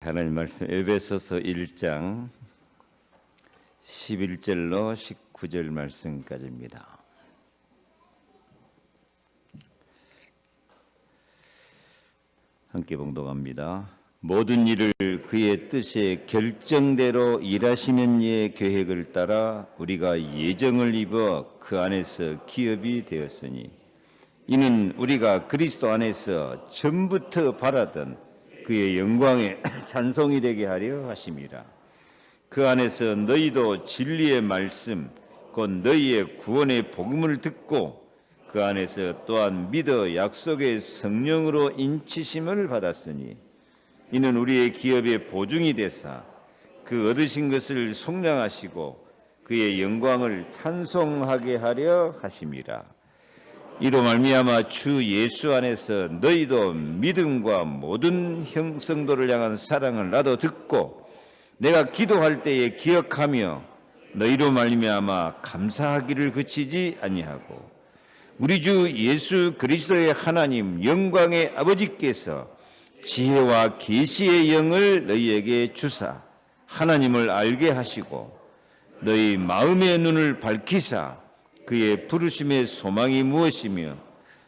하나님 말씀 에베소서 1장 11절로 19절 말씀까지입니다. 함께 봉독합니다. 모든 일을 그의 뜻에 결정대로 일하시는 이의 계획을 따라 우리가 예정을 입어 그 안에서 기업이 되었으니 이는 우리가 그리스도 안에서 전부터 바라던 그의 영광의 찬송이 되게 하려 하심이라. 그 안에서 너희도 진리의 말씀 곧 너희의 구원의 복음을 듣고 그 안에서 또한 믿어 약속의 성령으로 인치심을 받았으니 이는 우리의 기업의 보증이 되사 그 얻으신 것을 속량하시고 그의 영광을 찬송하게 하려 하심이라. 이로 말미암아 주 예수 안에서 너희도 믿음과 모든 형성도를 향한 사랑을 나도 듣고 내가 기도할 때에 기억하며 너희로 말미암아 감사하기를 그치지 아니하고 우리 주 예수 그리스도의 하나님 영광의 아버지께서 지혜와 계시의 영을 너희에게 주사 하나님을 알게 하시고 너희 마음의 눈을 밝히사 그의 부르심의 소망이 무엇이며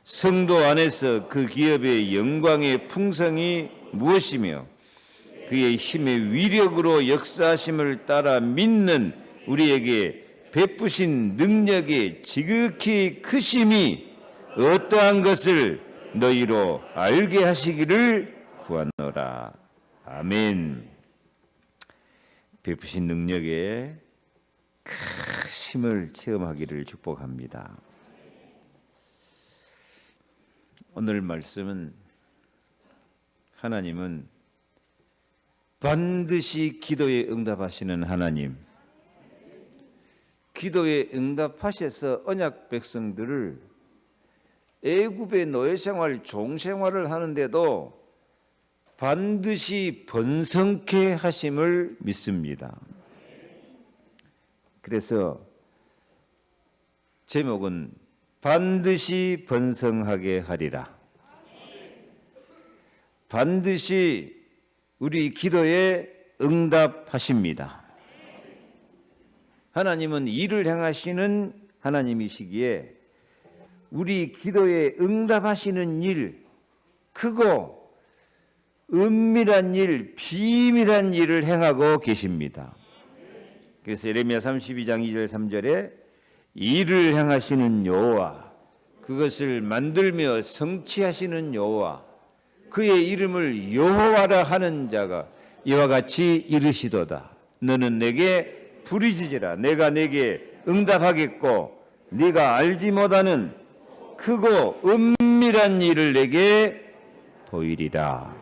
성도 안에서 그 기업의 영광의 풍성이 무엇이며 그의 힘의 위력으로 역사하심을 따라 믿는 우리에게 베푸신 능력의 지극히 크심이 어떠한 것을 너희로 알게 하시기를 구하노라. 아멘. 베푸신 능력의 크심을 체험하기를 축복합니다. 오늘 말씀은 하나님은 반드시 기도에 응답하시는 하나님, 기도에 응답하셔서 언약 백성들을 애굽의 노예생활, 종생활을 하는데도 반드시 번성케 하심을 믿습니다. 그래서 제목은 반드시 번성하게 하리라. 반드시 우리 기도에 응답하십니다. 하나님은 일을 행하시는 하나님이시기에 우리 기도에 응답하시는 일, 크고 은밀한 일, 비밀한 일을 행하고 계십니다. 그래서 예레미야 32장 2절 3절에 일을 행하시는 여호와, 그것을 만들며 성취하시는 여호와, 그의 이름을 여호와라 하는 자가 이와 같이 이르시도다. 너는 내게 부르짖으라. 내가 내게 응답하겠고 네가 알지 못하는 크고 은밀한 일을 내게 보이리라.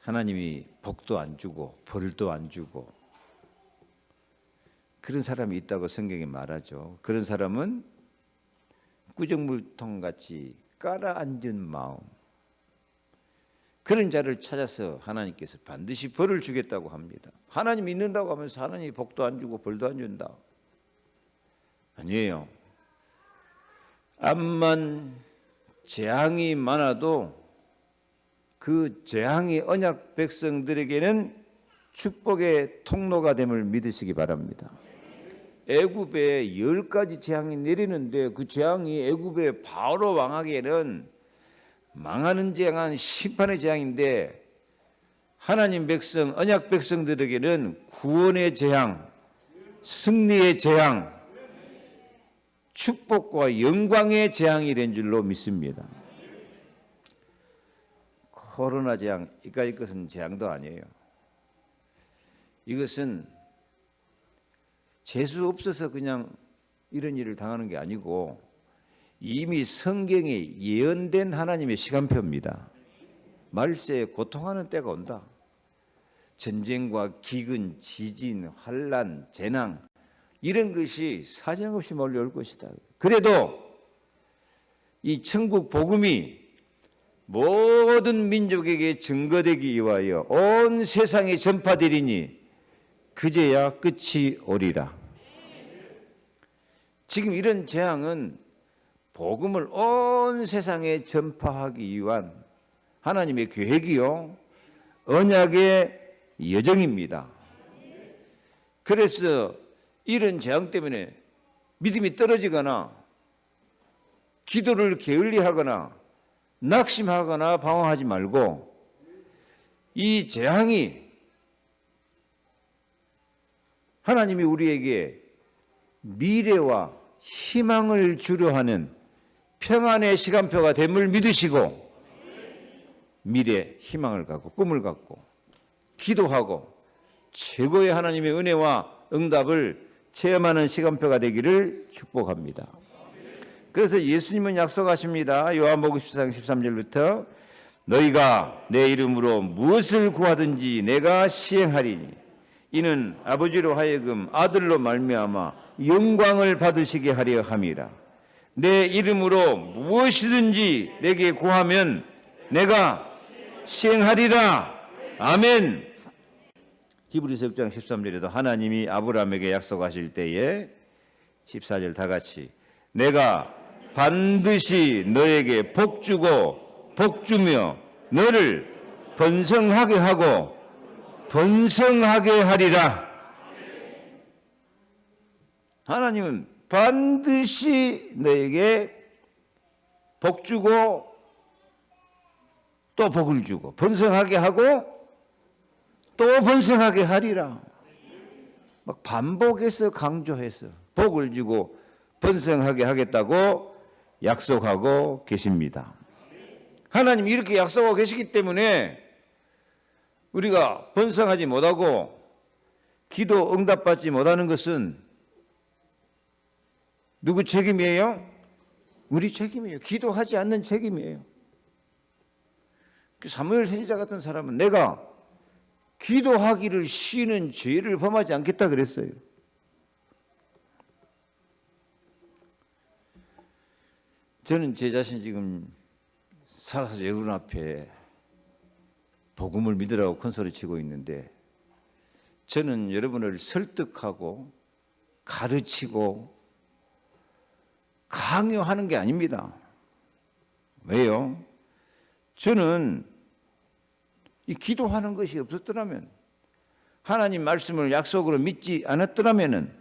하나님이 복도 안 주고 벌도 안 주고 그런 사람이 있다고 성경에 말하죠. 그런 사람은 꾸정물통같이 깔아앉은 마음, 그런 자를 찾아서 하나님께서 반드시 벌을 주겠다고 합니다. 하나님 믿는다고 하면서 하나님이 복도 안 주고 벌도 안 준다? 아니에요. 암만 재앙이 많아도 그 재앙이 언약 백성들에게는 축복의 통로가 됨을 믿으시기 바랍니다. 애굽에 10가지 재앙이 내리는데 그 재앙이 애굽의 바로 왕에게는 망하는 재앙은 심판의 재앙인데 하나님 백성, 언약 백성들에게는 구원의 재앙, 승리의 재앙, 축복과 영광의 재앙이 된 줄로 믿습니다. 코로나 재앙, 이까짓 것은 재앙도 아니에요. 이것은 재수 없어서 그냥 이런 일을 당하는 게 아니고 이미 성경에 예언된 하나님의 시간표입니다. 말세에 고통하는 때가 온다. 전쟁과 기근, 지진, 환난, 재난 이런 것이 사정없이 몰려올 것이다. 그래도 이 천국 복음이 모든 민족에게 증거되기 위하여 온 세상에 전파되리니 그제야 끝이 오리라. 지금 이런 재앙은 복음을 온 세상에 전파하기 위한 하나님의 계획이요, 언약의 여정입니다. 그래서 이런 재앙 때문에 믿음이 떨어지거나 기도를 게을리하거나 낙심하거나 방황하지 말고, 이 재앙이 하나님이 우리에게 미래와 희망을 주려 하는 평안의 시간표가 됨을 믿으시고, 미래 희망을 갖고 꿈을 갖고 기도하고 최고의 하나님의 은혜와 응답을 체험하는 시간표가 되기를 축복합니다. 그래서 예수님은 약속하십니다. 요한복음 14장 13절부터 너희가 내 이름으로 무엇을 구하든지 내가 시행하리니 이는 아버지로 하여금 아들로 말미암아 영광을 받으시게 하려 함이라. 내 이름으로 무엇이든지 내게 구하면 내가 시행하리라. 아멘. 히브리서 6장 13절에도 하나님이 아브라함에게 약속하실 때에 14절 다 같이 내가 반드시 너에게 복 주고 복 주며 너를 번성하게 하고 번성하게 하리라. 하나님은 반드시 너에게 복 주고 또 복을 주고 번성하게 하고 또 번성하게 하리라. 막 반복해서 강조해서 복을 주고 번성하게 하겠다고 약속하고 계십니다. 하나님이 이렇게 약속하고 계시기 때문에 우리가 번성하지 못하고 기도 응답받지 못하는 것은 누구 책임이에요? 우리 책임이에요. 기도하지 않는 책임이에요. 사무엘 선지자 같은 사람은 내가 기도하기를 쉬는 죄를 범하지 않겠다 그랬어요. 저는 제 자신 지금 살아서 여러분 앞에 복음을 믿으라고 큰 소리 치고 있는데, 저는 여러분을 설득하고 가르치고 강요하는 게 아닙니다. 왜요? 저는 이 기도하는 것이 없었더라면, 하나님 말씀을 약속으로 믿지 않았더라면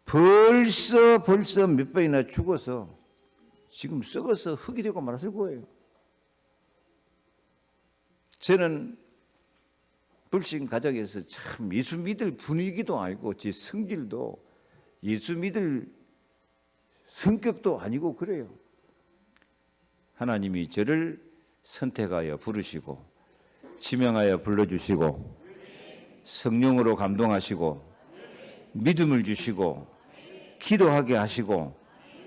벌써 몇 번이나 죽어서 지금 썩어서 흙이 되고 말았을 거예요. 저는 불신 가정에서 참 예수 믿을 분위기도 아니고 제 성질도 예수 믿을 성격도 아니고 그래요. 하나님이 저를 선택하여 부르시고 지명하여 불러주시고 성령으로 감동하시고 믿음을 주시고 기도하게 하시고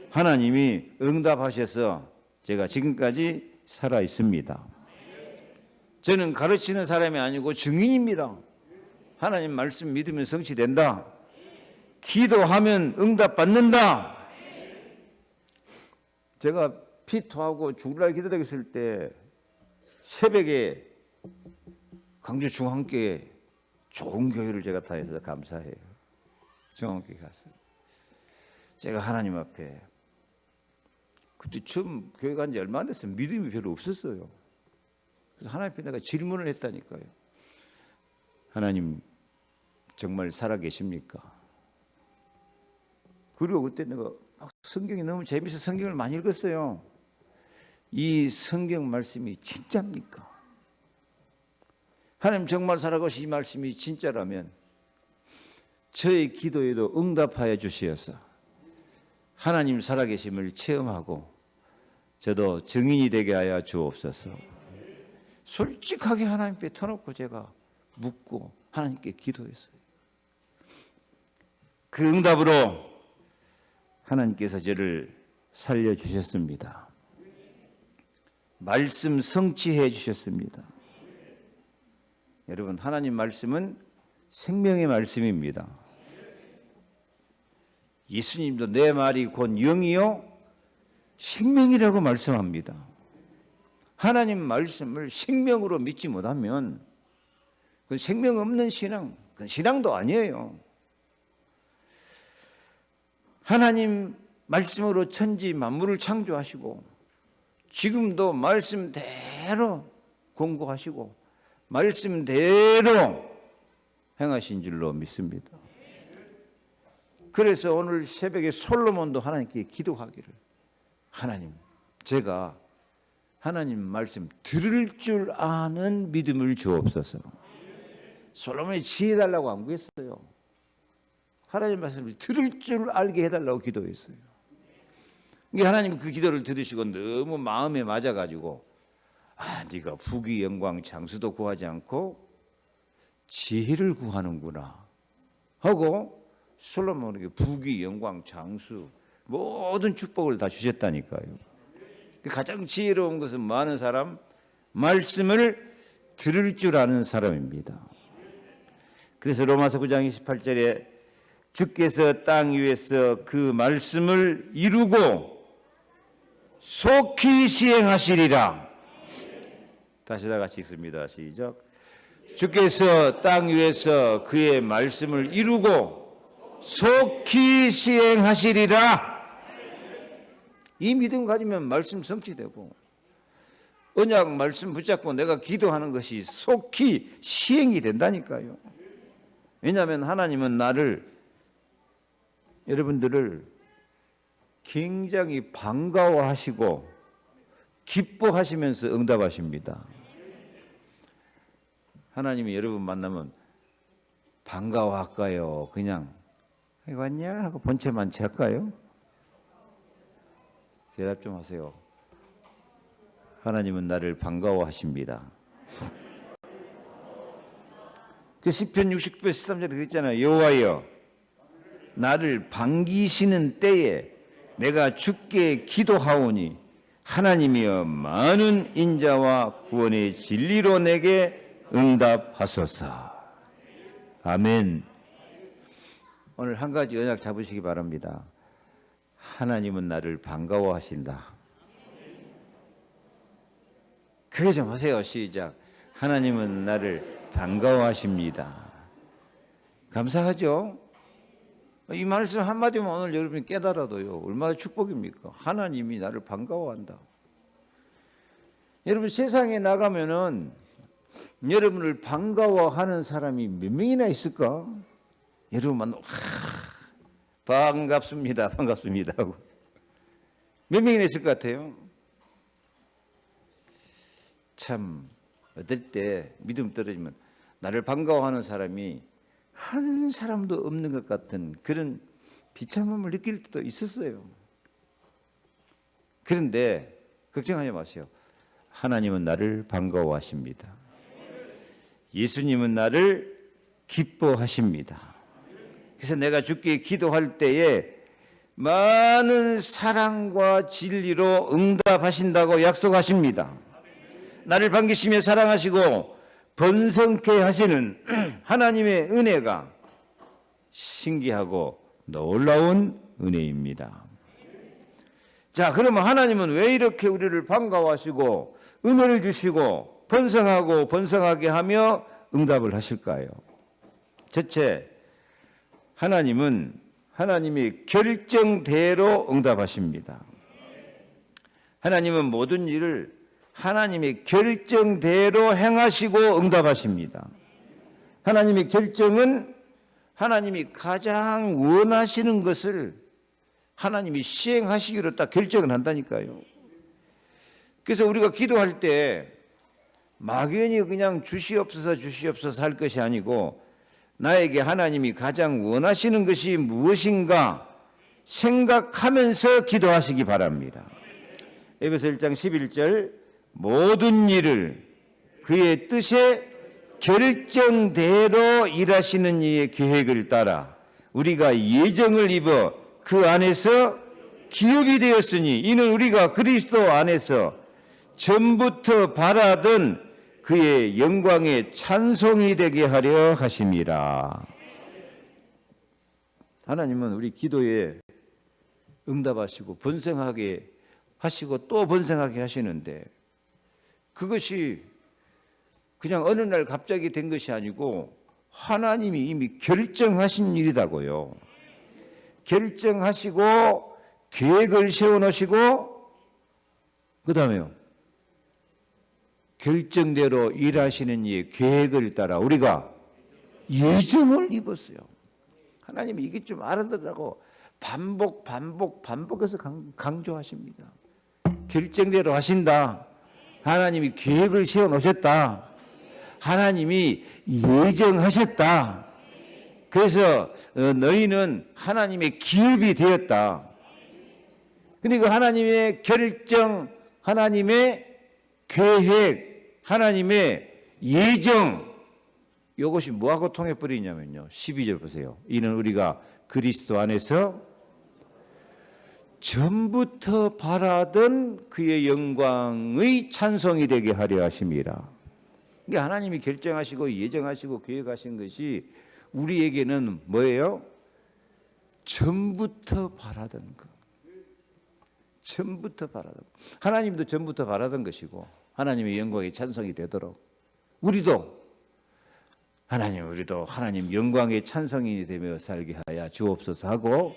하나님이 응답하셔서 제가 지금까지 살아 있습니다. 저는 가르치는 사람이 아니고 증인입니다. 하나님 말씀 믿으면 성취된다. 기도하면 응답받는다. 제가 피토하고 죽을 날 기도하고 있을 때 새벽에 광주 중앙교회 좋은 교회를 제가 다해서 감사해요. 중앙교회 가서 제가 하나님 앞에, 그때 처음 교회 간 지 얼마 안 됐어요. 믿음이 별로 없었어요. 그래서 하나님 앞에 내가 질문을 했다니까요. 하나님 정말 살아계십니까? 그리고 그때 내가 성경이 너무 재미있어 성경을 많이 읽었어요. 이 성경 말씀이 진짜입니까? 하나님 정말 살아계신 이 말씀이 진짜라면 저의 기도에도 응답하여 주시어서 하나님 살아계심을 체험하고 저도 증인이 되게 하여 주옵소서. 솔직하게 하나님께 터놓고 제가 묻고 하나님께 기도했어요. 그 응답으로 하나님께서 저를 살려주셨습니다. 말씀 성취해 주셨습니다. 여러분, 하나님 말씀은 생명의 말씀입니다. 예수님도 내 말이 곧 영이요 생명이라고 말씀합니다. 하나님 말씀을 생명으로 믿지 못하면 그건 생명 없는 신앙, 그건 신앙도 아니에요. 하나님 말씀으로 천지 만물을 창조하시고 지금도 말씀대로 공부하시고 말씀대로 행하신 줄로 믿습니다. 그래서 오늘 새벽에 솔로몬도 하나님께 기도하기를, 하나님, 제가 하나님 말씀 들을 줄 아는 믿음을 주옵소서. 솔로몬이 지혜 달라고 안 구했어요. 하나님 말씀을 들을 줄 알게 해달라고 기도했어요. 하나님 그 기도를 들으시고 너무 마음에 맞아가지고, 네가 부귀 영광 장수도 구하지 않고 지혜를 구하는구나 하고 솔로몬에게 부귀 영광 장수 모든 축복을 다 주셨다니까요. 가장 지혜로운 것은 많은 사람, 말씀을 들을 줄 아는 사람입니다. 그래서 로마서 9장 28절에 주께서 땅 위에서 그 말씀을 이루고 속히 시행하시리라. 다시 다 같이 읽습니다. 시작. 주께서 땅 위에서 그의 말씀을 이루고 속히 시행하시리라. 이 믿음 가지면 말씀 성취되고 언약 말씀 붙잡고 내가 기도하는 것이 속히 시행이 된다니까요. 왜냐하면 하나님은 여러분들을 굉장히 반가워하시고 기뻐하시면서 응답하십니다. 하나님이 여러분 만나면 반가워할까요? 그냥 왔냐 하고 본체만 채할까요? 대답 좀 하세요. 하나님은 나를 반가워하십니다. 그 시편 69편 13절에 그랬잖아요. 여호와여, 나를 반기시는 때에 내가 주께 기도하오니 하나님이여 많은 인자와 구원의 진리로 내게 응답하소서. 아멘. 오늘 한 가지 언약 잡으시기 바랍니다. 하나님은 나를 반가워하신다. 그거 좀 하세요. 시작. 하나님은 나를 반가워하십니다. 감사하죠? 이 말씀 한마디만 오늘 여러분이 깨달아도요, 얼마나 축복입니까? 하나님이 나를 반가워한다. 여러분 세상에 나가면은 여러분을 반가워하는 사람이 몇 명이나 있을까? 여러분 만나고 반갑습니다, 반갑습니다 하고 몇 명이나 있을 것 같아요? 참 어떨 때 믿음 떨어지면 나를 반가워하는 사람이 한 사람도 없는 것 같은 그런 비참함을 느낄 때도 있었어요. 그런데 걱정하지 마세요. 하나님은 나를 반가워하십니다. 예수님은 나를 기뻐하십니다. 그래서 내가 주께 기도할 때에 많은 사랑과 진리로 응답하신다고 약속하십니다. 나를 반기시며 사랑하시고 번성케 하시는 하나님의 은혜가 신기하고 놀라운 은혜입니다. 자, 그러면 하나님은 왜 이렇게 우리를 반가워하시고 은혜를 주시고 번성하고 번성하게 하며 응답을 하실까요? 첫째, 하나님은 하나님의 결정대로 응답하십니다. 하나님은 모든 일을 하나님의 결정대로 행하시고 응답하십니다. 하나님의 결정은 하나님이 가장 원하시는 것을 하나님이 시행하시기로 딱 결정을 한다니까요. 그래서 우리가 기도할 때 막연히 그냥 주시옵소서 주시옵소서 할 것이 아니고 나에게 하나님이 가장 원하시는 것이 무엇인가 생각하면서 기도하시기 바랍니다. 에베소 1장 11절 모든 일을 그의 뜻에 결정대로 일하시는 이의 계획을 따라 우리가 예정을 입어 그 안에서 기업이 되었으니 이는 우리가 그리스도 안에서 전부터 바라던 그의 영광의 찬송이 되게 하려 하심이라. 하나님은 우리 기도에 응답하시고 번성하게 하시고 또 번성하게 하시는데 그것이 그냥 어느 날 갑자기 된 것이 아니고 하나님이 이미 결정하신 일이다고요. 결정하시고 계획을 세워놓으시고 그 다음에요. 결정대로 일하시는 이의 계획을 따라 우리가 예정을 입었어요. 하나님이 이게 좀 알아들으라고 반복해서 강조하십니다. 결정대로 하신다. 하나님이 계획을 세워놓으셨다. 하나님이 예정하셨다. 그래서 너희는 하나님의 기업이 되었다. 근데 그 하나님의 결정, 하나님의 계획, 하나님의 예정, 이것이 뭐하고 통해버리냐면요. 12절 보세요. 이는 우리가 그리스도 안에서 전부터 바라던 그의 영광의 찬송이 되게 하려 하심이라. 이게 하나님이 결정하시고 예정하시고 계획하신 것이 우리에게는 뭐예요? 전부터 바라던 것. 전부터 바라던 것. 하나님도 전부터 바라던 것이고 하나님의 영광의 찬송이 되도록 우리도 하나님 영광의 찬송이 되며 살게 하여 주옵소서 하고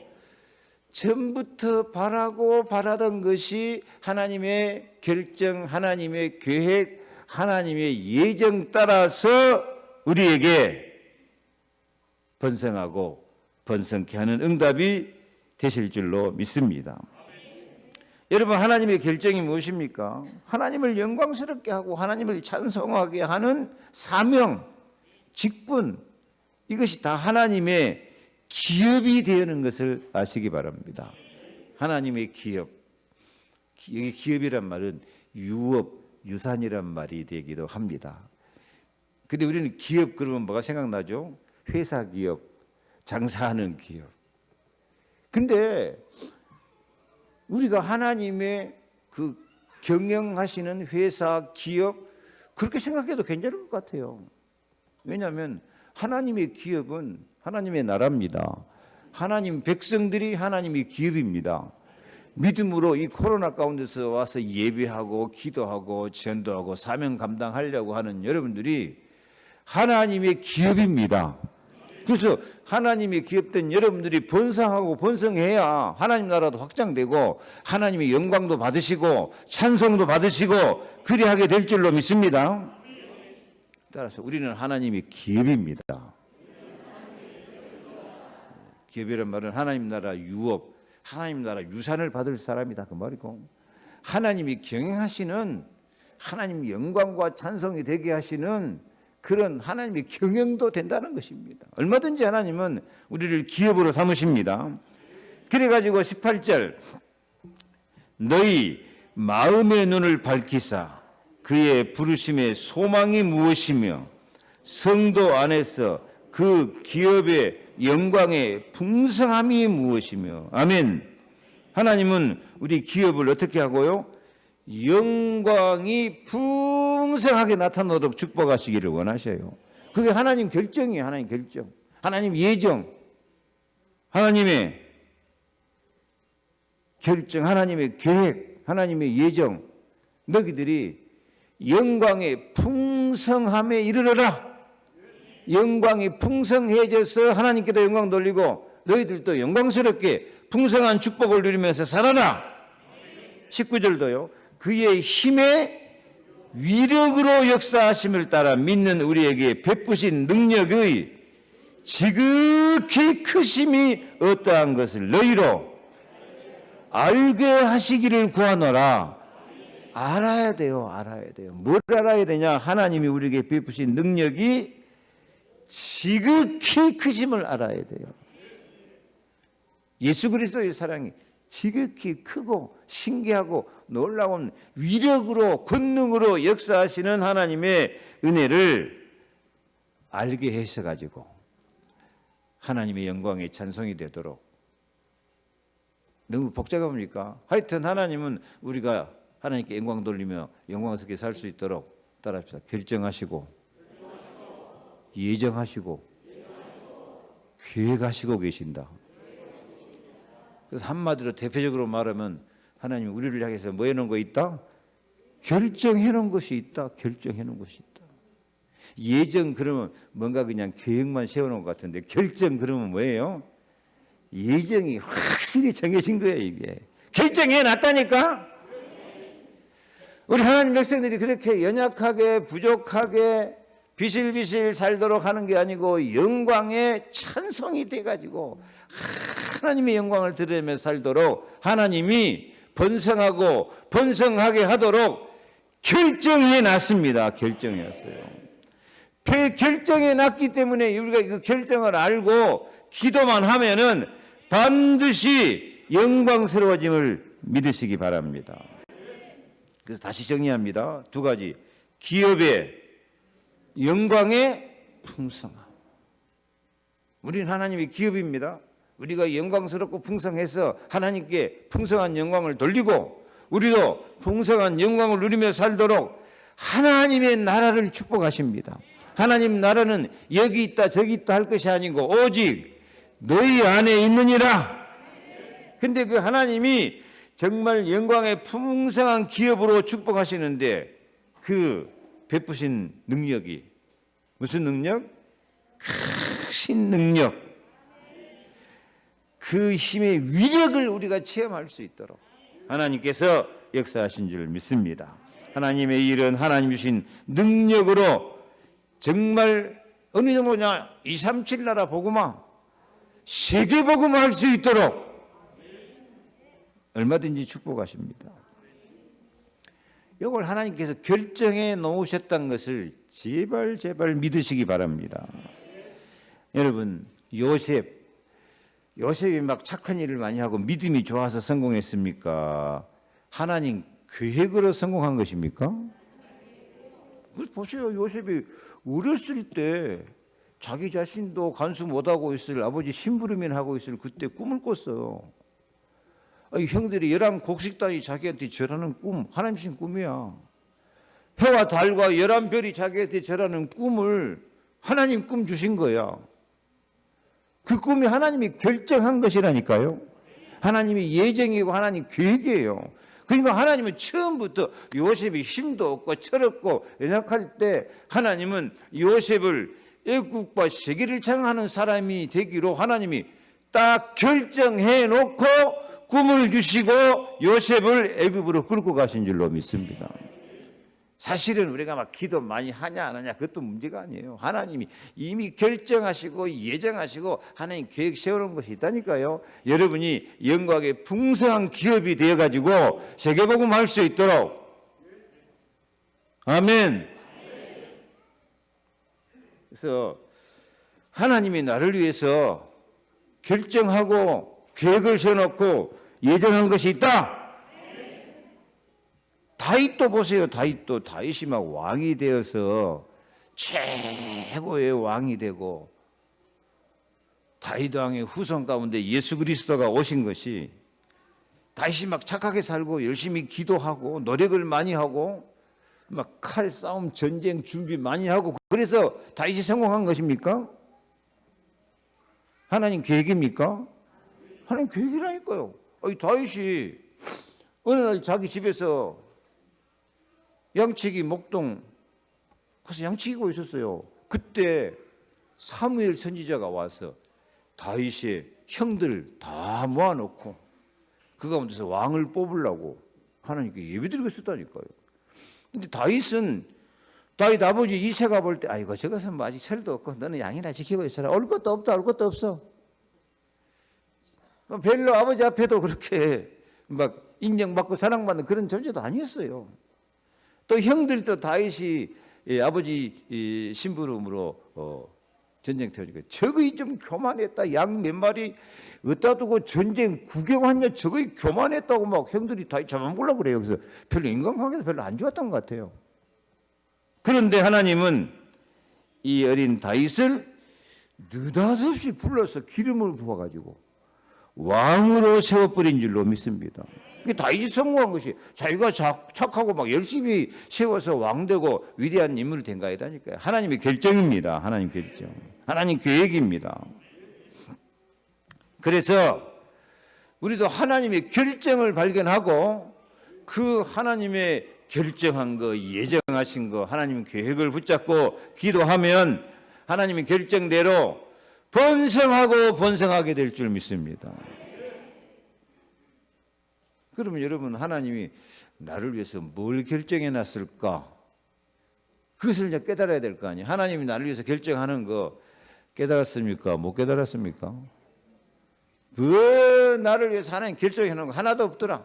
전부터 바라던 것이 하나님의 결정, 하나님의 계획, 하나님의 예정 따라서 우리에게 번성하고 번성케 하는 응답이 되실 줄로 믿습니다. 여러분, 하나님의 결정이 무엇입니까? 하나님을 영광스럽게 하고 하나님을 찬송하게 하는 사명, 직분, 이것이 다 하나님의 기업이 되는 것을 아시기 바랍니다. 하나님의 기업. 여기 기업이란 말은 유업, 유산이란 말이 되기도 합니다. 근데 우리는 기업 그러면 뭐가 생각나죠? 회사 기업, 장사하는 기업. 근데 우리가 하나님의 그 경영하시는 회사, 기업 그렇게 생각해도 괜찮을 것 같아요. 왜냐하면 하나님의 기업은 하나님의 나라입니다. 하나님 백성들이 하나님의 기업입니다. 믿음으로 이 코로나 가운데서 와서 예배하고 기도하고 전도하고 사명 감당하려고 하는 여러분들이 하나님의 기업입니다. 그래서 하나님의 기업된 여러분들이 번성하고 번성해야 하나님 나라도 확장되고 하나님의 영광도 받으시고 찬송도 받으시고 그리하게 될 줄로 믿습니다. 따라서 우리는 하나님의 기업입니다. 기업이란 말은 하나님 나라 유업, 하나님 나라 유산을 받을 사람이다 그 말이고, 하나님이 경영하시는 하나님 영광과 찬송이 되게 하시는 그런 하나님의 경영도 된다는 것입니다. 얼마든지 하나님은 우리를 기업으로 삼으십니다. 그래가지고 18절 너희 마음의 눈을 밝히사 그의 부르심의 소망이 무엇이며 성도 안에서 그 기업의 영광의 풍성함이 무엇이며. 아멘. 하나님은 우리 기업을 어떻게 하고요? 영광이 풍성하게 나타나도록 축복하시기를 원하셔요. 그게 하나님 결정이에요. 하나님 결정, 하나님 예정, 하나님의 결정, 하나님의 계획, 하나님의 예정. 너희들이 영광의 풍성함에 이르러라. 영광이 풍성해져서 하나님께도 영광 돌리고 너희들도 영광스럽게 풍성한 축복을 누리면서 살아라. 19절도요. 그의 힘의 위력으로 역사하심을 따라 믿는 우리에게 베푸신 능력의 지극히 크심이 어떠한 것을 너희로 알게 하시기를 구하노라. 알아야 돼요. 알아야 돼요. 뭘 알아야 되냐? 하나님이 우리에게 베푸신 능력이 지극히 크심을 알아야 돼요. 예수 그리스도의 사랑이 지극히 크고 신기하고 놀라운 위력으로 권능으로 역사하시는 하나님의 은혜를 알게 하셔가지고 하나님의 영광의 찬송이 되도록. 너무 복잡합니까? 하여튼 하나님은 우리가 하나님께 영광 돌리며 영광스럽게 살 수 있도록 따라합시다. 결정하시고 예정하시고 계획하시고 계신다. 그래서 한마디로 대표적으로 말하면 하나님 우리를 향해서 뭐 해놓은 거 있다? 결정해 놓은 것이 있다. 결정해 놓은 것이 있다. 예정 그러면 뭔가 그냥 계획만 세워놓은 것 같은데 결정 그러면 뭐예요? 예정이 확실히 정해진 거예요. 이게 결정해 놨다니까. 우리 하나님 백성들이 그렇게 연약하게 부족하게 비실비실 살도록 하는 게 아니고 영광의 찬송이 돼가지고 하나님의 영광을 드리며 살도록 하나님이 번성하고 번성하게 하도록 결정해 놨습니다. 결정해 놨어요. 결정해 놨기 때문에 우리가 그 결정을 알고 기도만 하면은 반드시 영광스러워짐을 믿으시기 바랍니다. 그래서 다시 정리합니다. 두 가지. 기업의 영광의 풍성함. 우리는 하나님의 기업입니다. 우리가 영광스럽고 풍성해서 하나님께 풍성한 영광을 돌리고 우리도 풍성한 영광을 누리며 살도록 하나님의 나라를 축복하십니다. 하나님 나라는 여기 있다 저기 있다 할 것이 아니고 오직 너희 안에 있느니라. 근데 그 하나님이 정말 영광의 풍성한 기업으로 축복하시는데 그 베푸신 능력이 무슨 능력? 크신 능력. 그 힘의 위력을 우리가 체험할 수 있도록 하나님께서 역사하신 줄 믿습니다. 하나님의 일은 하나님 주신 능력으로 정말 어느 정도냐 237 나라 복음화 세계 복음화 할 수 있도록 얼마든지 축복하십니다. 이걸 하나님께서 결정해 놓으셨다는 것을 제발 믿으시기 바랍니다. 여러분 요셉이 막 착한 일을 많이 하고 믿음이 좋아서 성공했습니까? 하나님 계획으로 성공한 것입니까? 보세요. 요셉이 어렸을 때 자기 자신도 간수 못하고 있을 아버지 심부름을 하고 있을 그때 꿈을 꿨어요. 형들이 11곡식단이 자기한테 절하는 꿈, 하나님 주신 꿈이야. 해와 달과 11별이 자기한테 절하는 꿈을 하나님 꿈 주신 거야. 그 꿈이 하나님이 결정한 것이라니까요. 하나님이 예정이고 하나님 계획이에요. 그러니까 하나님은 처음부터 요셉이 힘도 없고 철없고 연약할 때 하나님은 요셉을 애국과 세계를 창하는 사람이 되기로 하나님이 딱 결정해 놓고 꿈을 주시고 요셉을 애굽으로 끌고 가신 줄로 믿습니다. 사실은 우리가 막 기도 많이 하냐 안 하냐 그것도 문제가 아니에요. 하나님이 이미 결정하시고 예정하시고 하나님 계획 세우는 것이 있다니까요. 여러분이 영광의 풍성한 기업이 되어가지고 세계복음 할 수 있도록 아멘. 그래서 하나님이 나를 위해서 결정하고 계획을 세워놓고 예정한 것이 있다. 다윗도 보세요. 다윗이 막 왕이 되어서 최고의 왕이 되고 다윗 왕의 후손 가운데 예수 그리스도가 오신 것이 다윗이 막 착하게 살고 열심히 기도하고 노력을 많이 하고 막 칼 싸움 전쟁 준비 많이 하고 그래서 다윗이 성공한 것입니까? 하나님 계획입니까? 하나님 계획이라니까요. 다윗이 어느 날 자기 집에서 양치기 목동 가서 양치기고 있었어요. 그때 사무엘 선지자가 와서 다윗의 형들 다 모아놓고 그 가운데서 왕을 뽑으려고 하나님께 예배드리고 있었다니까요. 근데 다윗 아버지 이새가 볼 때 아이고 저것은 뭐 아직 철도 없고 너는 양이나 지키고 있어라. 올 것도 없다 올 것도 없어. 별로 아버지 앞에도 그렇게 막 인정받고 사랑받는 그런 존재도 아니었어요. 또 형들도 다윗이 아버지 심부름으로 전쟁터니까 저거이 좀 교만했다. 양 몇 마리 어디다 두고 전쟁 구경하냐 저거이 교만했다고 막 형들이 다윗 잡아먹으려고 그래요. 그래서 별로 인간관계도 별로 안 좋았던 것 같아요. 그런데 하나님은 이 어린 다윗을 느닷없이 불러서 기름을 부어가지고 왕으로 세워버린 줄로 믿습니다. 다윗이 성공한 것이 자기가 착하고 막 열심히 세워서 왕되고 위대한 인물이 된 거 아니다니까요. 하나님의 결정입니다. 하나님 결정. 하나님 계획입니다. 그래서 우리도 하나님의 결정을 발견하고 그 하나님의 결정한 거, 예정하신 거, 하나님 계획을 붙잡고 기도하면 하나님의 결정대로 번성하고 번성하게 될 줄 믿습니다. 그러면 여러분, 하나님이 나를 위해서 뭘 결정해 놨을까? 그것을 이제 깨달아야 될 거 아니에요. 하나님이 나를 위해서 결정하는 거 깨달았습니까? 못 깨달았습니까? 그 나를 위해서 하나님 결정해 놓은 거 하나도 없더라.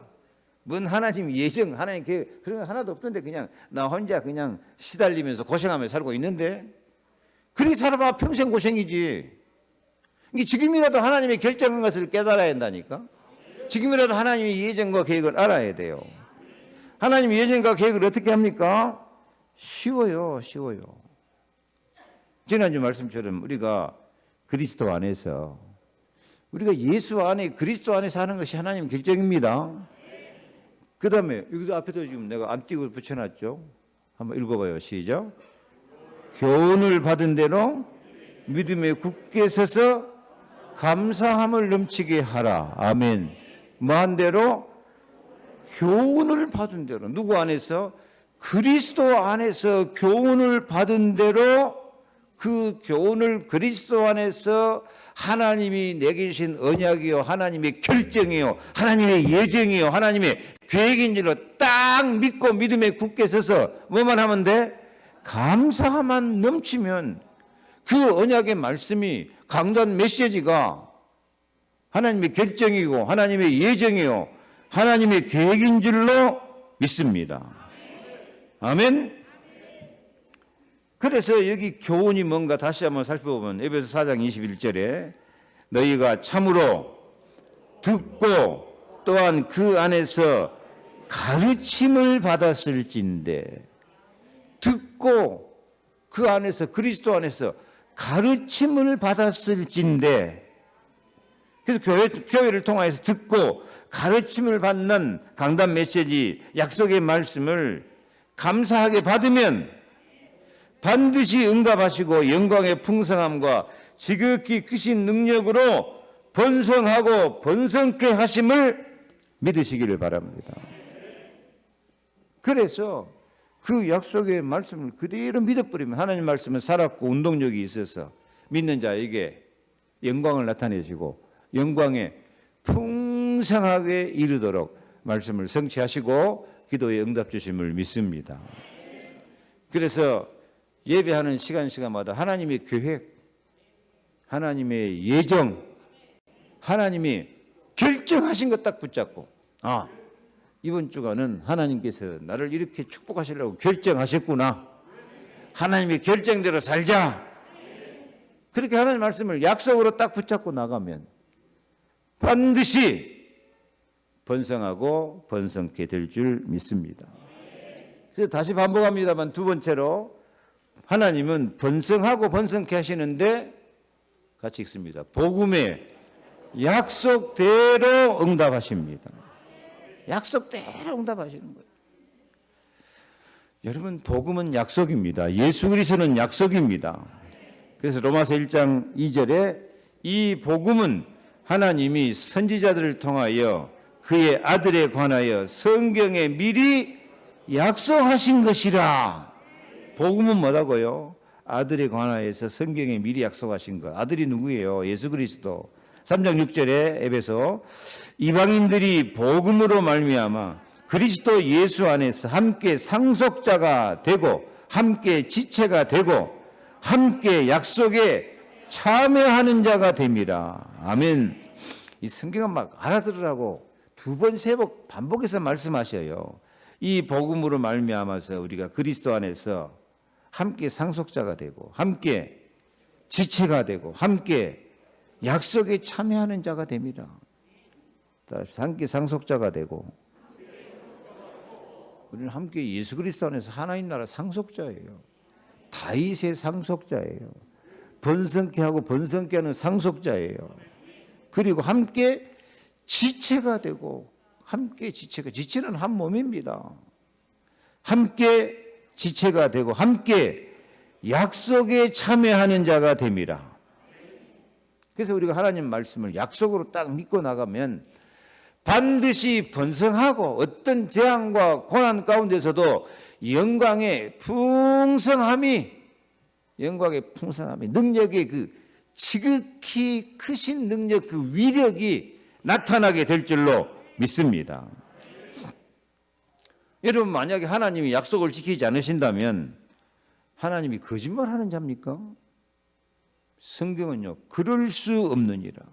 뭔 하나님 예정, 하나님 그런 거 하나도 없던데 그냥 나 혼자 그냥 시달리면서 고생하며 살고 있는데, 그렇게 살아봐 평생 고생이지. 이게 지금이라도 하나님의 결정한 것을 깨달아야 한다니까. 지금이라도 하나님의 예정과 계획을 알아야 돼요. 하나님의 예정과 계획을 어떻게 합니까? 쉬워요. 지난주 말씀처럼 우리가 그리스도 안에서, 우리가 예수 안에, 그리스도 안에서 하는 것이 하나님 결정입니다. 그 다음에 여기서 앞에도 지금 내가 안 띄고 붙여놨죠. 한번 읽어봐요. 시작. 교훈을 받은 대로 믿음에 굳게 서서 감사함을 넘치게 하라. 아멘. 뭐한 대로? 교훈을 받은 대로. 누구 안에서? 그리스도 안에서 교훈을 받은 대로, 그 교훈을 그리스도 안에서 하나님이 내게 주신 언약이요, 하나님의 결정이요, 하나님의 예정이요, 하나님의 계획인 줄로 딱 믿고 믿음에 굳게 서서 뭐만 하면 돼? 감사만 넘치면 그 언약의 말씀이, 강단 메시지가 하나님의 결정이고 하나님의 예정이요, 하나님의 계획인 줄로 믿습니다. 아멘. 그래서 여기 교훈이 뭔가 다시 한번 살펴보면 에베소 4장 21절에 너희가 참으로 듣고 또한 그 안에서 가르침을 받았을진데, 듣고 그 안에서, 그리스도 안에서 가르침을 받았을진데, 그래서 교회를 통해서 듣고 가르침을 받는 강단 메시지, 약속의 말씀을 감사하게 받으면 반드시 응답하시고 영광의 풍성함과 지극히 크신 능력으로 번성하고 번성케 하심을 믿으시기를 바랍니다. 그래서 그 약속의 말씀을 그대로 믿어버리면 하나님 말씀은 살았고 운동력이 있어서 믿는 자에게 영광을 나타내시고 영광에 풍성하게 이르도록 말씀을 성취하시고 기도에 응답 주심을 믿습니다. 그래서 예배하는 시간마다 하나님의 계획, 하나님의 예정, 하나님이 결정하신 것 딱 붙잡고, 이번 주간은 하나님께서 나를 이렇게 축복하시려고 결정하셨구나, 하나님의 결정대로 살자, 그렇게 하나님 말씀을 약속으로 딱 붙잡고 나가면 반드시 번성하고 번성케 될 줄 믿습니다. 그래서 다시 반복합니다만 두 번째로, 하나님은 번성하고 번성케 하시는데 같이 읽습니다. 복음의 약속대로 응답하십니다. 약속대로 응답하시는 거예요. 여러분, 복음은 약속입니다. 예수 그리스도는 약속입니다. 그래서 로마서 1장 2절에 이 복음은 하나님이 선지자들을 통하여 그의 아들에 관하여 성경에 미리 약속하신 것이라. 복음은 뭐라고요? 아들에 관하여서 성경에 미리 약속하신 것. 아들이 누구예요? 예수 그리스도. 3장 6절에 에베소, 이방인들이 복음으로 말미암아 그리스도 예수 안에서 함께 상속자가 되고 함께 지체가 되고 함께 약속에 참여하는 자가 됨이라. 아멘. 이 성경은 막 알아들으라고 두 번, 세 번 반복해서 말씀하셔요. 이 복음으로 말미암아서 우리가 그리스도 안에서 함께 상속자가 되고 함께 지체가 되고 함께 약속에 참여하는 자가 됩니다. 함께 상속자가 되고, 우리는 함께 예수 그리스도 안에서 하나님 나라 상속자예요. 다윗의 상속자예요. 번성케 하고 번성케 하는 상속자예요. 그리고 함께 지체가 되고, 함께 지체는 한 몸입니다. 함께 지체가 되고 함께 약속에 참여하는 자가 됨이라. 그래서 우리가 하나님 말씀을 약속으로 딱 믿고 나가면 반드시 번성하고 어떤 재앙과 고난 가운데서도 영광의 풍성함이, 능력의 그 지극히 크신 능력, 그 위력이 나타나게 될 줄로 믿습니다. 여러분 만약에 하나님이 약속을 지키지 않으신다면 하나님이 거짓말하는 자입니까? 성경은요, 그럴 수 없느니라.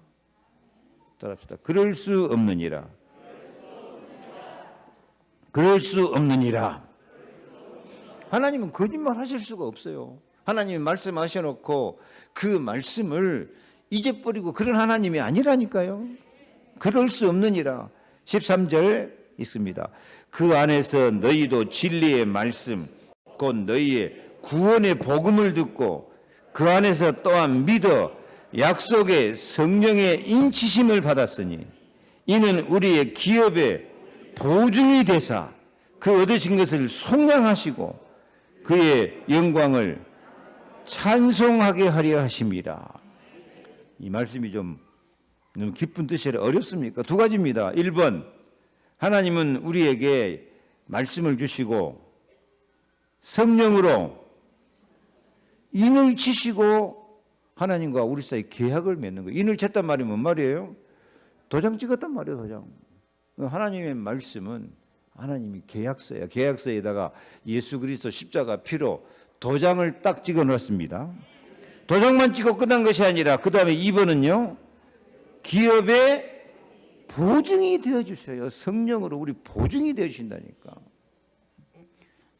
따라합시다. 그럴 수 없느니라. 그럴 수 없느니라. 하나님은 거짓말하실 수가 없어요. 하나님이 말씀하셔놓고 그 말씀을 잊어버리고 그런 하나님이 아니라니까요. 그럴 수 없느니라. 13절 있습니다. 그 안에서 너희도 진리의 말씀 곧 너희의 구원의 복음을 듣고 그 안에서 또한 믿어 약속의 성령의 인치심을 받았으니 이는 우리의 기업의 보증이 되사 그 얻으신 것을 속량하시고 그의 영광을 찬송하게 하려 하심이라. 이 말씀이 좀 너무 깊은 뜻이라 어렵습니까? 두 가지입니다. 1번, 하나님은 우리에게 말씀을 주시고 성령으로 인을 치시고 하나님과 우리 사이 계약을 맺는 거예요. 인을 쳤단 말이 뭔 말이에요? 도장 찍었단 말이에요. 도장. 하나님의 말씀은 하나님이 계약서예요. 계약서에다가 예수 그리스도 십자가 피로 도장을 딱 찍어 놓습니다. 도장만 찍고 끝난 것이 아니라 그 다음에 2번은요. 기업의 보증이 되어주셔요. 성령으로 우리 보증이 되어주신다니까.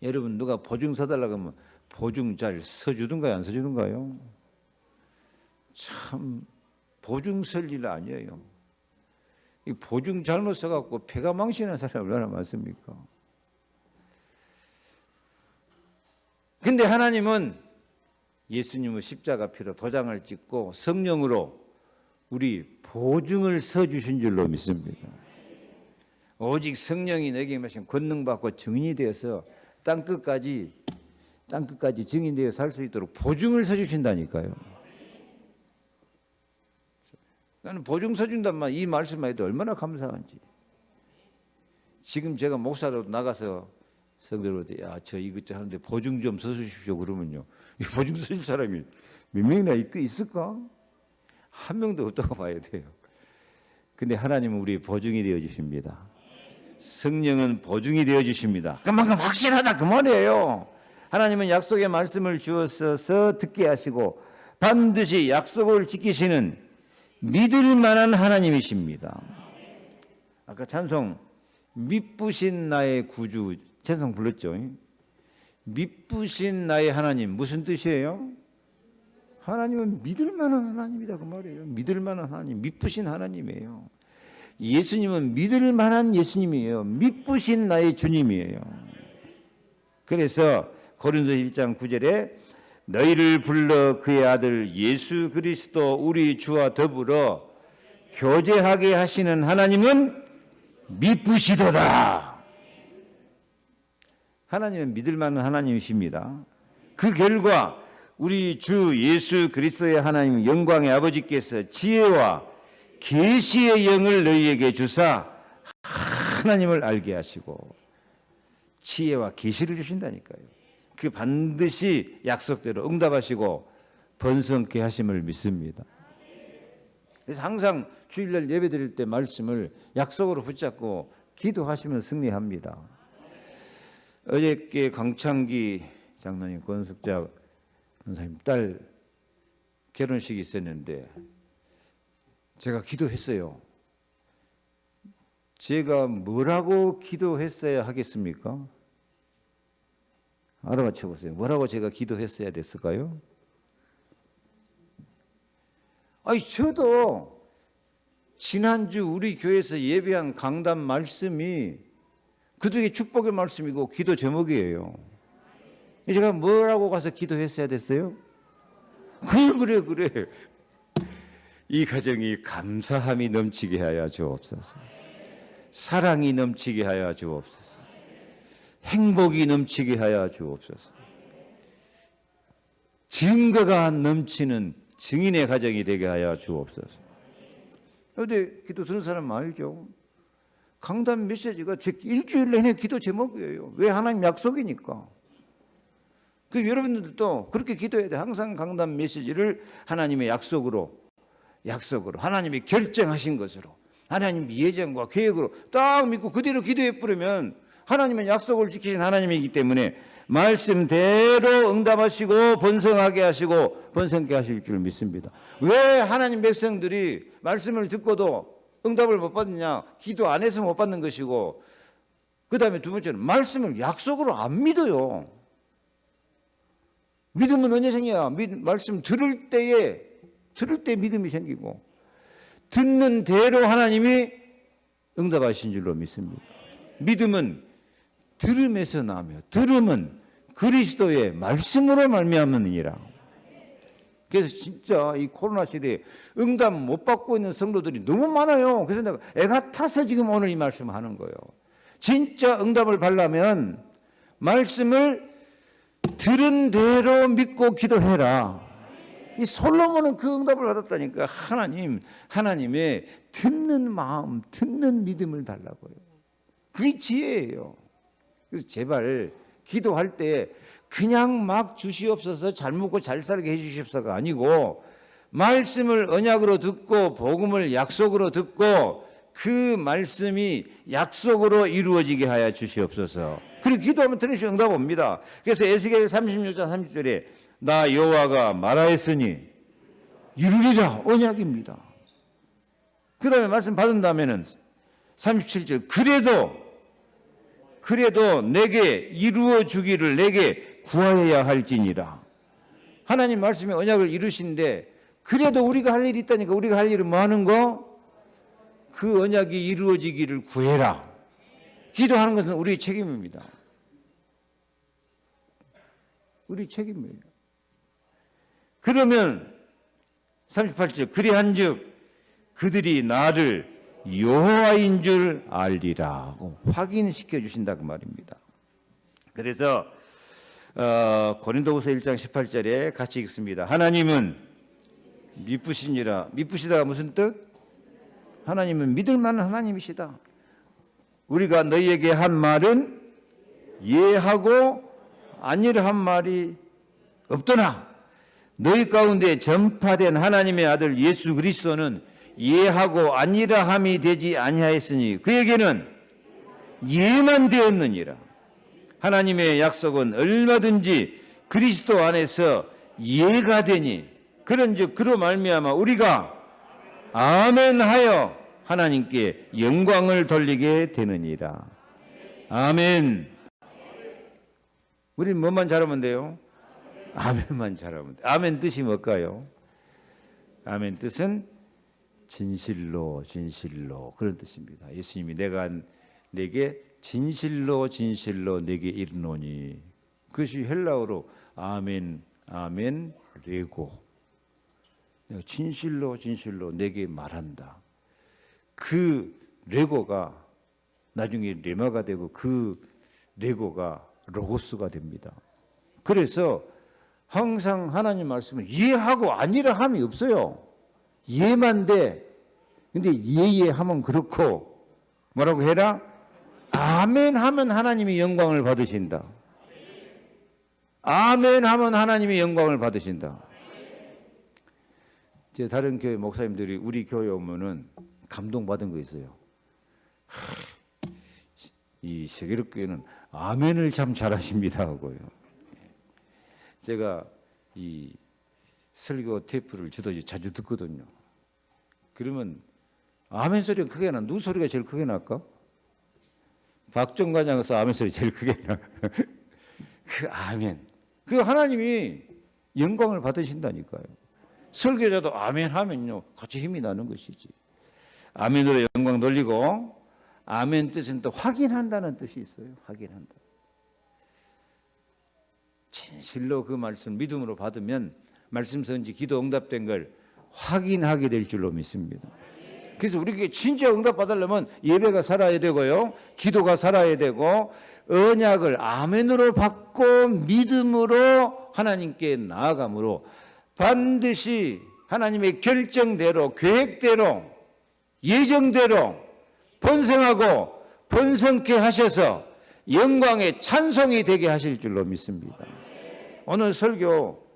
여러분 누가 보증 서달라고 하면 보증 잘 서주든가요? 안 서주든가요? 참 보증 설 일 아니에요. 이 보증 잘못 써갖고 폐가 망신하는 사람이 얼마나 많습니까? 근데 하나님은 예수님의 십자가 피로 도장을 찍고 성령으로 우리 보증을 서주신 줄로 믿습니다. 오직 성령이 내게 마신 권능받고 증인이 되어서 땅끝까지 증인되어 살 수 있도록 보증을 서주신다니까요. 나는 보증 서준단 말, 이 말씀만 해도 얼마나 감사한지. 지금 제가 목사로 나가서 성도들한테 저 이것저것 하는데 보증 좀 서주십시오 그러면요, 이 보증 서줄 사람이 몇 명이나 있을까? 한 명도 없다고 봐야 돼요. 근데 하나님은 우리 보증이 되어 주십니다. 성령은 보증이 되어 주십니다. 그만큼 확실하다 그 말이에요. 하나님은 약속의 말씀을 주어서 듣게 하시고 반드시 약속을 지키시는 믿을 만한 하나님이십니다. 아까 찬송 미쁘신 나의 구주 찬송 불렀죠. 미쁘신 나의 하나님 무슨 뜻이에요? 하나님은 믿을 만한 하나님이다 그 말이에요. 믿을 만한 하나님, 미쁘신 하나님이에요. 예수님은 믿을 만한 예수님이에요. 미쁘신 나의 주님이에요. 그래서 고린도 1장 9절에 너희를 불러 그의 아들 예수 그리스도 우리 주와 더불어 교제하게 하시는 하나님은 미쁘시도다. 하나님은 믿을 만한 하나님이십니다. 그 결과 우리 주 예수 그리스도의 하나님 영광의 아버지께서 지혜와 계시의 영을 너희에게 주사 하나님을 알게 하시고 지혜와 계시를 주신다니까요. 그 반드시 약속대로 응답하시고 번성케 하심을 믿습니다. 그래서 항상 주일날 예배드릴 때 말씀을 약속으로 붙잡고 기도하시면 승리합니다. 어저께 강창기 장로님 권숙자 권사님 딸 결혼식이 있었는데 제가 기도했어요. 제가 뭐라고 기도했어야 하겠습니까? 알아맞혀 보세요. 뭐라고 제가 기도했어야 됐을까요? 저도 지난주 우리 교회에서 예배한 강단 말씀이 그들에게 축복의 말씀이고 기도 제목이에요. 제가 뭐라고 가서 기도했어야 됐어요? 그래. 이 가정이 감사함이 넘치게 하여 주옵소서. 사랑이 넘치게 하여 주옵소서. 행복이 넘치게 하여 주옵소서. 증거가 넘치는 증인의 가정이 되게 하여 주옵소서. 그런데 기도 드는 사람 알죠? 강단 메시지가 제 일주일 내내 기도 제목이에요. 왜? 하나님 약속이니까. 그 여러분들도 그렇게 기도해야 돼. 항상 강단 메시지를 하나님의 약속으로 하나님이 결정하신 것으로 하나님 예정과 계획으로 딱 믿고 그대로 기도해 뿌리면 하나님은 약속을 지키신 하나님이기 때문에 말씀대로 응답하시고 번성하게 하시고 번성케 하실 줄 믿습니다. 왜 하나님 백성들이 말씀을 듣고도 응답을 못 받느냐? 기도 안 해서 못 받는 것이고, 그 다음에 두 번째는 말씀을 약속으로 안 믿어요. 믿음은 언제 생겨야? 말씀 들을 때 믿음이 생기고, 듣는 대로 하나님이 응답하신 줄로 믿습니다. 믿음은 들음에서 나며 들음은 그리스도의 말씀으로 말미암느니라. 그래서 진짜 이 코로나 시대에 응답 못 받고 있는 성도들이 너무 많아요. 그래서 내가 애가 타서 지금 오늘 이 말씀을 하는 거예요. 진짜 응답을 받으려면 말씀을 들은 대로 믿고 기도해라. 이 솔로몬은 그 응답을 받았다니까. 하나님의 듣는 마음, 듣는 믿음을 달라고요. 그게 지혜예요. 그래서 제발 기도할 때 그냥 막 주시옵소서, 잘 먹고 잘 살게 해주시옵소서가 아니고, 말씀을 언약으로 듣고 복음을 약속으로 듣고 그 말씀이 약속으로 이루어지게 하여 주시옵소서. 그리고 기도하면 들으시면 응답 옵니다. 그래서 에스겔 36장 30절에 나 여호와가 말하였으니 이루리라, 언약입니다. 그 다음에 말씀 받은 다음에는 37절 그래도 내게 이루어 주기를 내게 구하여야 할지니라. 하나님 말씀이 언약을 이루신데 그래도 우리가 할 일이 있다니까. 우리가 할 일은 뭐 하는 거? 그 언약이 이루어지기를 구해라. 기도하는 것은 우리의 책임입니다. 우리 책임이에요. 그러면 38절 그리한즉 그들이 나를 여호와인 줄 알리라 확인시켜 주신다고 말입니다. 그래서 고린도후서 1장 18절에 같이 읽습니다. 하나님은 미쁘시니라. 미쁘시다가 무슨 뜻? 하나님은 믿을 만한 하나님이시다. 우리가 너희에게 한 말은 예하고 아니라 한 말이 없더나 너희 가운데 전파된 하나님의 아들 예수 그리스도는 예하고 아니라 함이 되지 아니하였으니 그에게는 예만 되었느니라. 하나님의 약속은 얼마든지 그리스도 안에서 예가 되니 그런즉 그로 말미암아 우리가 아멘하여 하나님께 영광을 돌리게 되느니라. 아멘. 우리는 뭐만 잘하면 돼요? 아멘만 잘하면 돼요. 아멘 뜻이 뭘까요? 아멘 뜻은 진실로 그런 뜻입니다. 예수님이 내게 진실로 내게 이르노니, 그것이 헬라어로 아멘 레고, 내가 진실로 내게 말한다. 그 레고가 나중에 레마가 되고 그 레고가 로고스가 됩니다. 그래서 항상 하나님 말씀은 예하고 아니라 함이 없어요. 예만 돼. 근데 예하면 그렇고 뭐라고 해라? 아멘 하면 하나님이 영광을 받으신다. 아멘 하면 하나님이 영광을 받으신다. 제 다른 교회 목사님들이 우리 교회 오면은 감동받은 거 있어요. 이 세계력 교회는 아멘을 참 잘하십니다 하고요. 제가 이 설교 테이프를 주도 자주 듣거든요. 그러면 아멘 소리가 크게 나. 누구 소리가 제일 크게 날까? 박정관장에서 아멘 소리 제일 크게 나. 그 아멘. 그 하나님이 영광을 받으신다니까요. 설교자도 아멘 하면요 같이 힘이 나는 것이지. 아멘으로 영광 돌리고, 아멘 뜻은 또 확인한다는 뜻이 있어요. 확인한다. 진실로 그 말씀 믿음으로 받으면 말씀 선지 기도 응답된 걸 확인하게 될 줄로 믿습니다. 그래서 우리에게 진짜 응답 받으려면 예배가 살아야 되고요, 기도가 살아야 되고, 언약을 아멘으로 받고 믿음으로 하나님께 나아감으로 반드시 하나님의 결정대로, 계획대로, 예정대로 번성하고 번성케 하셔서 영광의 찬송이 되게 하실 줄로 믿습니다. 오늘 설교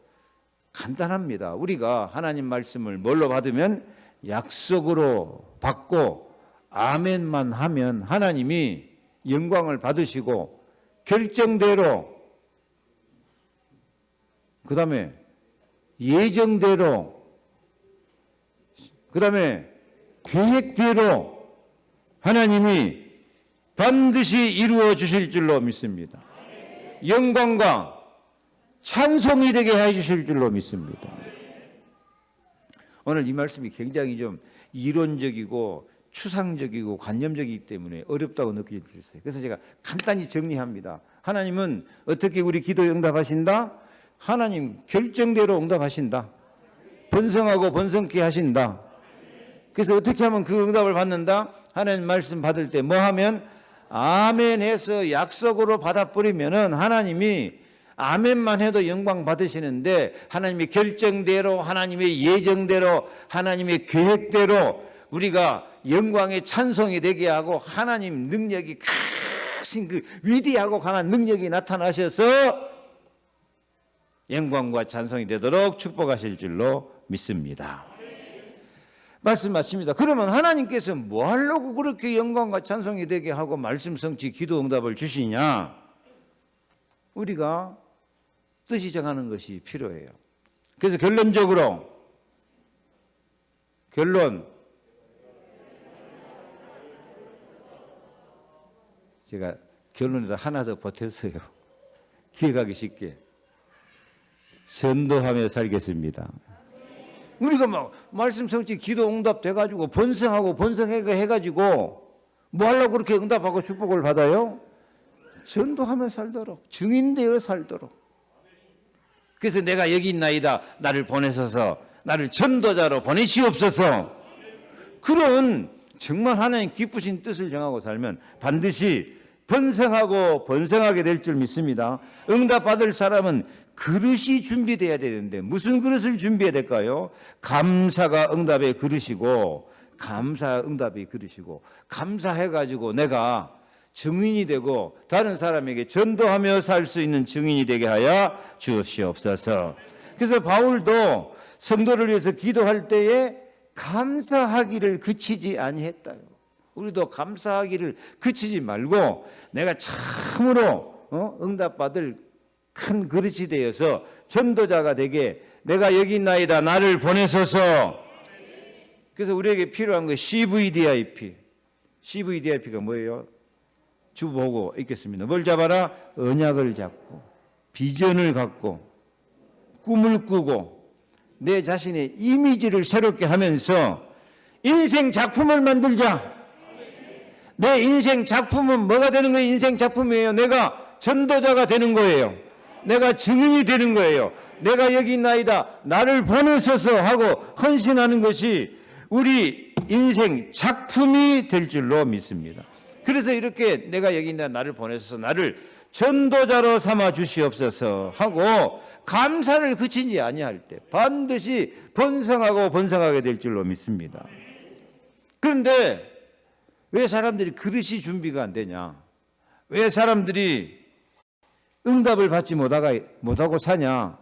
간단합니다. 우리가 하나님 말씀을 뭘로 받으면? 약속으로 받고 아멘만 하면 하나님이 영광을 받으시고 결정대로, 그 다음에 예정대로, 그 다음에 계획대로 하나님이 반드시 이루어 주실 줄로 믿습니다. 영광과 찬송이 되게 해 주실 줄로 믿습니다. 오늘 이 말씀이 굉장히 좀 이론적이고 추상적이고 관념적이기 때문에 어렵다고 느낄 수 있어요. 그래서 제가 간단히 정리합니다. 하나님은 어떻게 우리 기도에 응답하신다? 하나님 결정대로 응답하신다. 번성하고 번성케 하신다. 그래서 어떻게 하면 그 응답을 받는다? 하나님 말씀 받을 때 뭐 하면 아멘 해서 약속으로 받아버리면은 하나님이 아멘만 해도 영광 받으시는데, 하나님의 결정대로, 하나님의 예정대로, 하나님의 계획대로 우리가 영광의 찬송이 되게 하고 하나님 능력이 크신 그 위대하고 강한 능력이 나타나셔서 영광과 찬송이 되도록 축복하실 줄로 믿습니다. 말씀 마칩니다. 그러면 하나님께서 뭐 하려고 그렇게 영광과 찬송이 되게 하고 말씀 성취 기도 응답을 주시냐? 우리가 뜻이 정하는 것이 필요해요. 그래서 결론적으로 제가 결론에다 하나 더 보탰어요. 기억하기 쉽게. 전도하며 살겠습니다. 우리가 막 말씀 성취 기도 응답 돼가지고 번성하고 번성해가지고 뭐 하려고 그렇게 응답하고 축복을 받아요? 전도하며 살도록, 증인되어 살도록. 그래서 내가 여기 있나이다, 나를 보내소서, 나를 전도자로 보내시옵소서. 그런 정말 하나님 기쁘신 뜻을 정하고 살면 반드시 번성하고 번성하게 될 줄 믿습니다. 응답 받을 사람은 그릇이 준비되어야 되는데 무슨 그릇을 준비해야 될까요? 감사가 응답의 그릇이고, 감사 응답의 그릇이고, 감사해가지고 내가 증인이 되고 다른 사람에게 전도하며 살 수 있는 증인이 되게 하여 주시옵소서. 그래서 바울도 성도를 위해서 기도할 때에 감사하기를 그치지 아니했다요. 우리도 감사하기를 그치지 말고 내가 참으로 응답받을 큰 그릇이 되어서 전도자가 되게, 내가 여기 있나이다, 나를 보내소서. 그래서 우리에게 필요한 거 CVDIP. CVDIP가 뭐예요? 주 보고 읽겠습니다. 뭘 잡아라? 언약을 잡고, 비전을 갖고, 꿈을 꾸고, 내 자신의 이미지를 새롭게 하면서 인생 작품을 만들자. 내 인생 작품은 뭐가 되는 거예요? 인생 작품이에요. 내가 전도자가 되는 거예요. 내가 증인이 되는 거예요. 내가 여기 있나이다, 나를 보내소서 하고 헌신하는 것이 우리 인생 작품이 될 줄로 믿습니다. 그래서 이렇게 내가 여기 있나, 나를 보내소서, 나를 전도자로 삼아 주시옵소서 하고 감사를 그치지 아니할 때 반드시 번성하고 번성하게 될 줄로 믿습니다. 그런데 왜 사람들이 그릇이 준비가 안 되냐? 왜 사람들이 응답을 받지 못하고 사냐?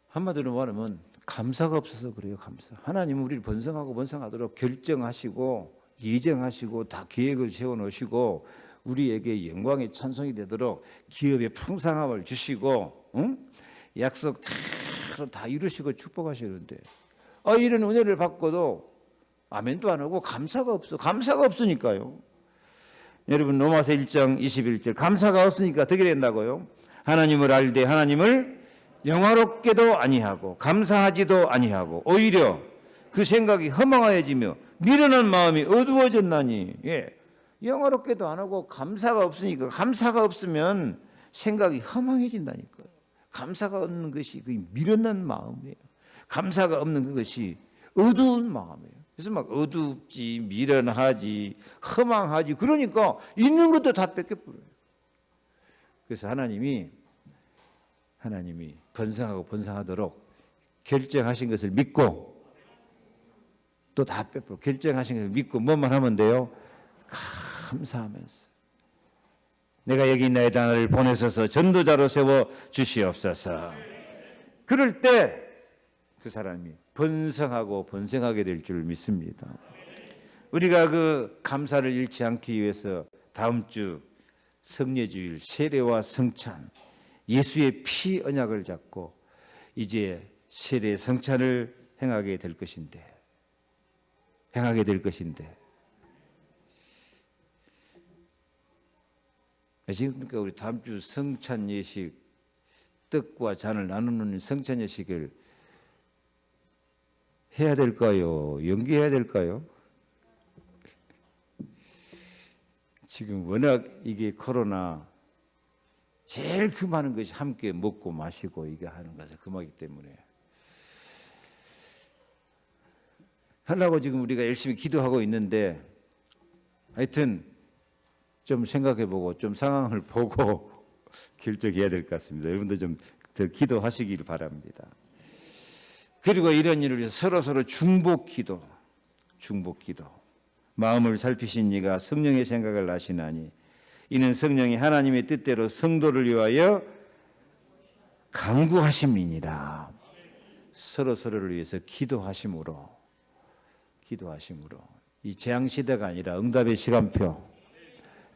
한마디로 말하면 감사가 없어서 그래요. 감사. 하나님은 우리를 번성하고 번성하도록 결정하시고 예정하시고 다 계획을 세워놓으시고 우리에게 영광의 찬송이 되도록 기업의 풍성함을 주시고, 약속 다 이루시고 축복하시는데 이런 은혜를 받고도 아멘도 안 하고 감사가 없어. 감사가 없으니까요. 여러분 로마서 1장 21절, 감사가 없으니까 어떻게 된다고요? 하나님을 알되 하나님을 영화롭게도 아니하고 감사하지도 아니하고 오히려 그 생각이 허망하여지며 미련한 마음이 어두워졌나니. 영화롭게도 안 하고 감사가 없으니까, 감사가 없으면 생각이 허망해진다니까요. 감사가 없는 것이 그 미련한 마음이에요. 감사가 없는 그것이 어두운 마음이에요. 그래서 막 어둡지, 미련하지, 허망하지, 그러니까 있는 것도 다 뺏겨버려요. 그래서 하나님이 번성하고 번성하도록 결정하신 것을 믿고 또 다 빼버려. 결정하신 것을 믿고 뭐만 하면 돼요? 감사하면서 내가 여기 있나이다, 나를 보내셔서 전도자로 세워 주시옵소서. 그럴 때 그 사람이 번성하고 번성하게 될 줄 믿습니다. 우리가 그 감사를 잃지 않기 위해서 다음 주 성례주일 세례와 성찬, 예수의 피 언약을 잡고 이제 세례 성찬을 행하게 될 것인데 아시겠습니까? 우리 다음 주 성찬 예식, 떡과 잔을 나누는 성찬 예식을 해야 될까요? 연기해야 될까요? 지금 워낙 이게 코로나 제일 금하는 것이 함께 먹고 마시고 이게 하는 것을 금하기 때문에 하려고 지금 우리가 열심히 기도하고 있는데 하여튼 좀 생각해보고 좀 상황을 보고 결정해야 될 것 같습니다. 여러분도 좀 더 기도하시길 바랍니다. 그리고 이런 일을 위해서 서로 중보기도. 마음을 살피신 이가 성령의 생각을 아시나니 이는 성령이 하나님의 뜻대로 성도를 위하여 간구하심이니라. 서로를 위해서 기도하심으로 이 재앙시대가 아니라 응답의 시간표,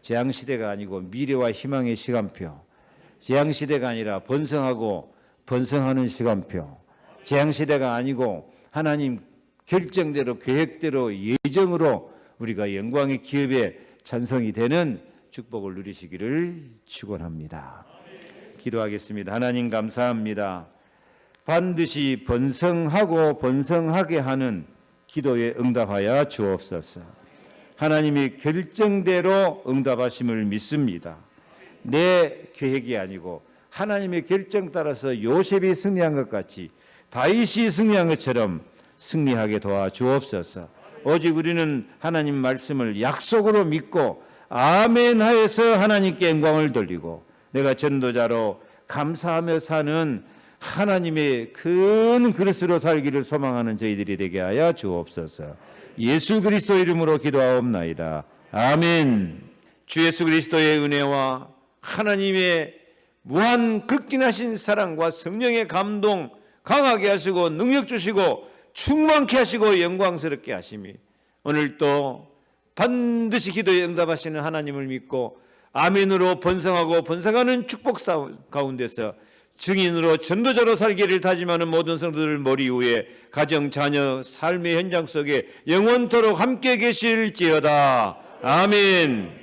재앙시대가 아니고 미래와 희망의 시간표, 재앙시대가 아니라 번성하고 번성하는 시간표, 재앙시대가 아니고 하나님 결정대로 계획대로 예정으로 우리가 영광의 기업에 찬성이 되는 축복을 누리시기를 축원합니다. 기도하겠습니다. 하나님 감사합니다. 반드시 번성하고 번성하게 하는 기도에 응답하여 주옵소서. 하나님의 결정대로 응답하심을 믿습니다. 내 계획이 아니고 하나님의 결정 따라서 요셉이 승리한 것 같이 다윗이 승리한 것처럼 승리하게 도와주옵소서. 오직 우리는 하나님 말씀을 약속으로 믿고 아멘 하여서 하나님께 영광을 돌리고 내가 전도자로 감사하며 사는 하나님의 큰 그릇으로 살기를 소망하는 저희들이 되게 하여 주옵소서. 예수 그리스도 이름으로 기도하옵나이다. 아멘. 주 예수 그리스도의 은혜와 하나님의 무한 극진하신 사랑과 성령의 감동 강하게 하시고 능력 주시고 충만케 하시고 영광스럽게 하심이 오늘도 반드시 기도에 응답하시는 하나님을 믿고 아멘으로 번성하고 번성하는 축복 가운데서 증인으로 전도자로 살기를 다짐하는 모든 성도들 머리 위에 가정, 자녀, 삶의 현장 속에 영원토록 함께 계실지어다. 아멘.